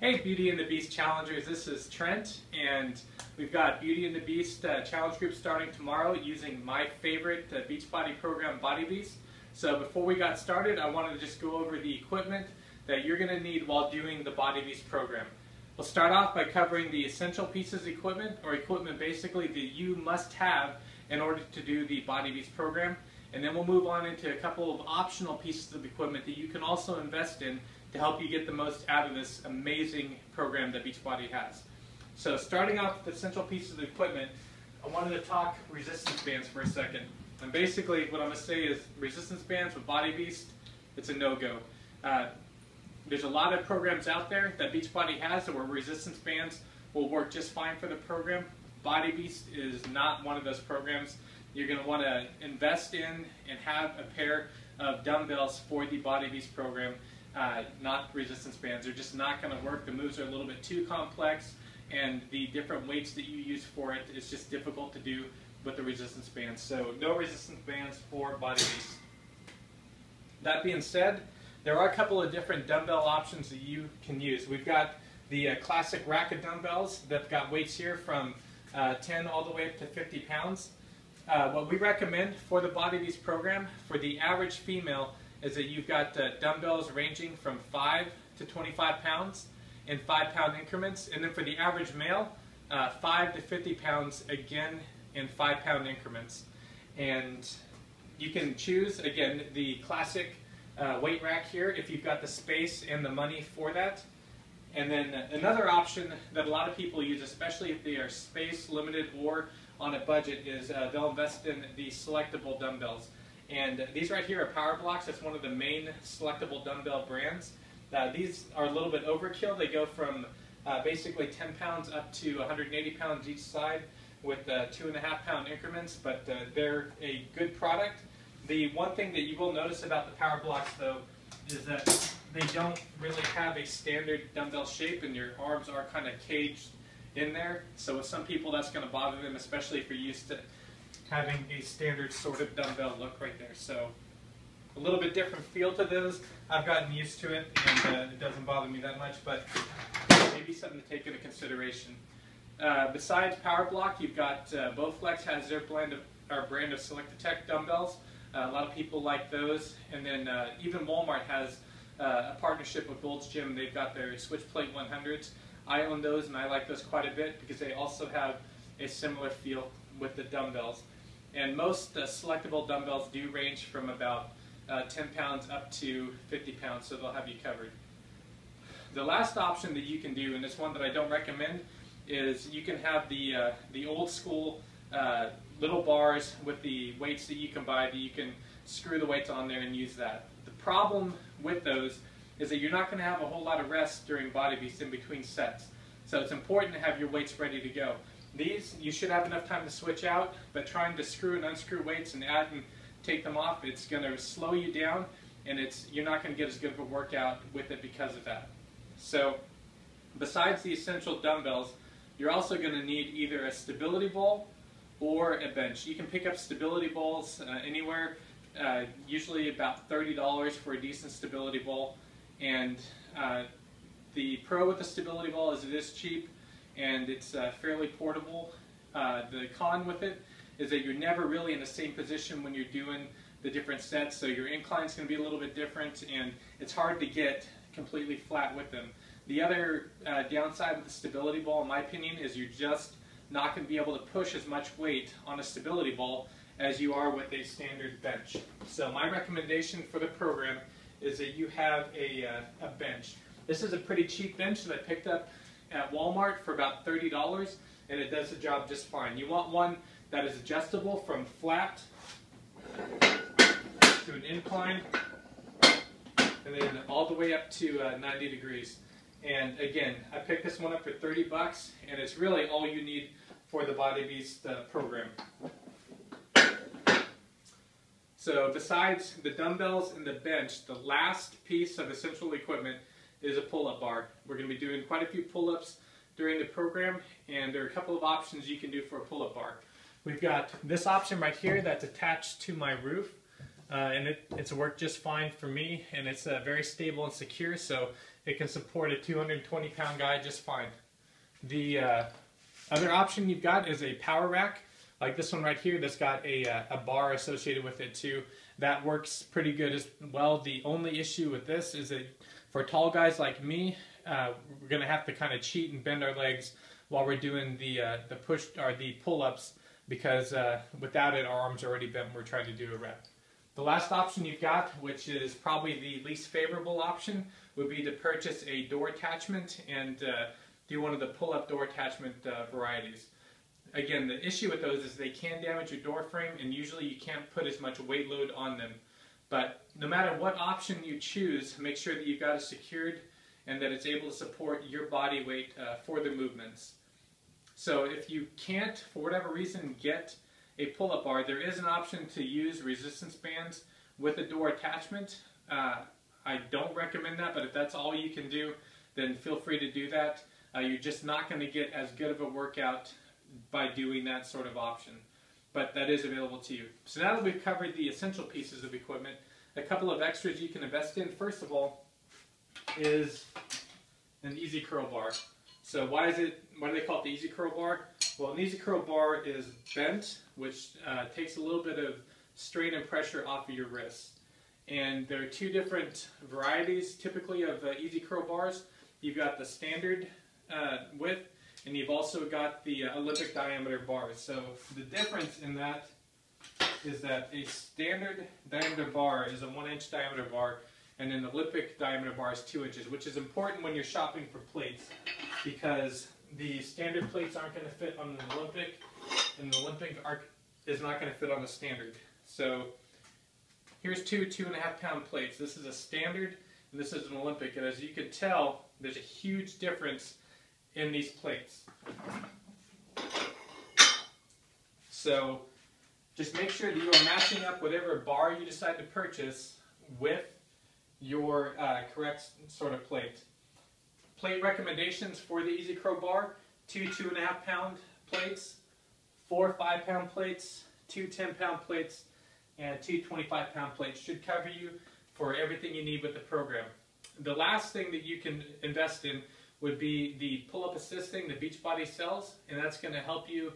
Hey Beauty and the Beast challengers, this is Trent, and we've got Beauty and the Beast challenge group starting tomorrow using my favorite Beachbody program, Body Beast. So before we got started, I wanted to just go over the equipment that you're going to need while doing the Body Beast program. We'll start off by covering the essential pieces of equipment, or equipment basically that you must have in order to do the Body Beast program. And then we'll move on into a couple of optional pieces of equipment that you can also invest in to help you get the most out of this amazing program that Beachbody has. So starting off with the essential pieces of equipment, I wanted to talk resistance bands for a second. And basically what I'm going to say is resistance bands with Body Beast, it's a no-go. There's a lot of programs out there that Beachbody has where resistance bands will work just fine for the program. Body Beast is not one of those programs. You're going to want to invest in and have a pair of dumbbells for the Body Beast program. Not resistance bands. They're just not going to work. The moves are a little bit too complex, and the different weights that you use for it is just difficult to do with the resistance bands. So no resistance bands for Body Beast. That being said, there are a couple of different dumbbell options that you can use. We've got the classic rack of dumbbells that've got weights here from 10 all the way up to 50 pounds. What we recommend for the Body Beast program for the average female is that you've got dumbbells ranging from 5 to 25 pounds in 5-pound increments, and then for the average male, 5 to 50 pounds again in 5-pound increments. And you can choose, again, the classic weight rack here if you've got the space and the money for that. And then another option that a lot of people use, especially if they are space limited or on a budget, is they'll invest in the selectable dumbbells. And these right here are Power Blocks. That's one of the main selectable dumbbell brands. These are a little bit overkill. They go from basically 10 pounds up to 180 pounds each side with 2.5-pound increments, but they're a good product. The one thing that you will notice about the Power Blocks, though, is that they don't really have a standard dumbbell shape, and your arms are kind of caged in there. So with some people, that's going to bother them, especially if you're used to having a standard sort of dumbbell look right there. So a little bit different feel to those. I've gotten used to it, and it doesn't bother me that much, but maybe something to take into consideration. Besides Power Block, you've got Bowflex has their brand of Selectable dumbbells. A lot of people like those, and then even Walmart has a partnership with Gold's Gym. They've got their Switchplate 100s. I own those, and I like those quite a bit because they also have a similar feel with the dumbbells. And most selectable dumbbells do range from about 10 pounds up to 50 pounds, so they'll have you covered. The last option that you can do, and it's one that I don't recommend, is you can have the old school little bars with the weights that you can buy that you can screw the weights on there and use that. The problem with those is that you're not going to have a whole lot of rest during Body Beast in between sets. So it's important to have your weights ready to go. These, you should have enough time to switch out, but trying to screw and unscrew weights and add and take them off, it's going to slow you down, and you're not going to get as good of a workout with it because of that. So besides the essential dumbbells, you're also going to need either a stability ball or a bench. You can pick up stability balls anywhere, usually about $30 for a decent stability ball. And the pro with the stability ball is it is cheap, and it's fairly portable. The con with it is that you're never really in the same position when you're doing the different sets, so your incline's going to be a little bit different, and it's hard to get completely flat with them. The other downside with the stability ball, in my opinion, is you're just not going to be able to push as much weight on a stability ball as you are with a standard bench. So my recommendation for the program is that you have a bench. This is a pretty cheap bench that I picked up at Walmart for about $30, and it does the job just fine. You want one that is adjustable from flat to an incline, and then all the way up to 90 degrees. And again, I picked this one up for 30 bucks, and it's really all you need for the Body Beast program. So besides the dumbbells and the bench, the last piece of essential equipment is a pull-up bar. We're going to be doing quite a few pull-ups during the program, and there are a couple of options you can do for a pull-up bar. We've got this option right here that's attached to my roof, and it's worked just fine for me, and it's very stable and secure, so it can support a 220-pound guy just fine. The other option you've got is a power rack, like this one right here that's got a bar associated with it too. That works pretty good as well. The only issue with this is that for tall guys like me, we're going to have to kind of cheat and bend our legs while we're doing the push or the pull-ups, because without it, our arms are already bent when we're trying to do a rep. The last option you've got, which is probably the least favorable option, would be to purchase a door attachment and do one of the pull-up door attachment varieties. Again, the issue with those is they can damage your door frame, and usually you can't put as much weight load on them. But no matter what option you choose, make sure that you've got it secured and that it's able to support your body weight for the movements. So if you can't, for whatever reason, get a pull-up bar, there is an option to use resistance bands with a door attachment. I don't recommend that, but if that's all you can do, then feel free to do that. You're just not going to get as good of a workout by doing that sort of option. But that is available to you. So now that we've covered the essential pieces of equipment, a couple of extras you can invest in. First of all is an easy curl bar. So why do they call it the easy curl bar? Well, an easy curl bar is bent, which takes a little bit of strain and pressure off of your wrists. And there are two different varieties typically of easy curl bars. You've got the standard width, and you've also got the Olympic diameter bars. So the difference in that is that a standard diameter bar is a 1-inch diameter bar, and an Olympic diameter bar is 2 inches, which is important when you're shopping for plates, because the standard plates aren't going to fit on an Olympic, and the Olympic is not going to fit on the standard. So here's two 2.5-pound plates. This is a standard, and this is an Olympic, and as you can tell, there's a huge difference in these plates. So just make sure that you are matching up whatever bar you decide to purchase with your correct sort of plate. Plate recommendations for the Easy Curl bar: 2 2.5-pound plates, 4 5-pound plates, 2 10-pound plates, and 2 25-pound plates should cover you for everything you need with the program. The last thing that you can invest in would be the pull-up assisting the Beachbody sells, and that's going to help you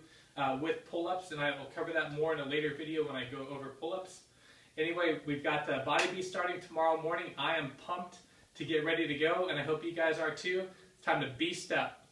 with pull-ups, and I will cover that more in a later video when I go over pull-ups. Anyway, we've got Body Beast starting tomorrow morning. I am pumped to get ready to go, and I hope you guys are too. It's time to beast up.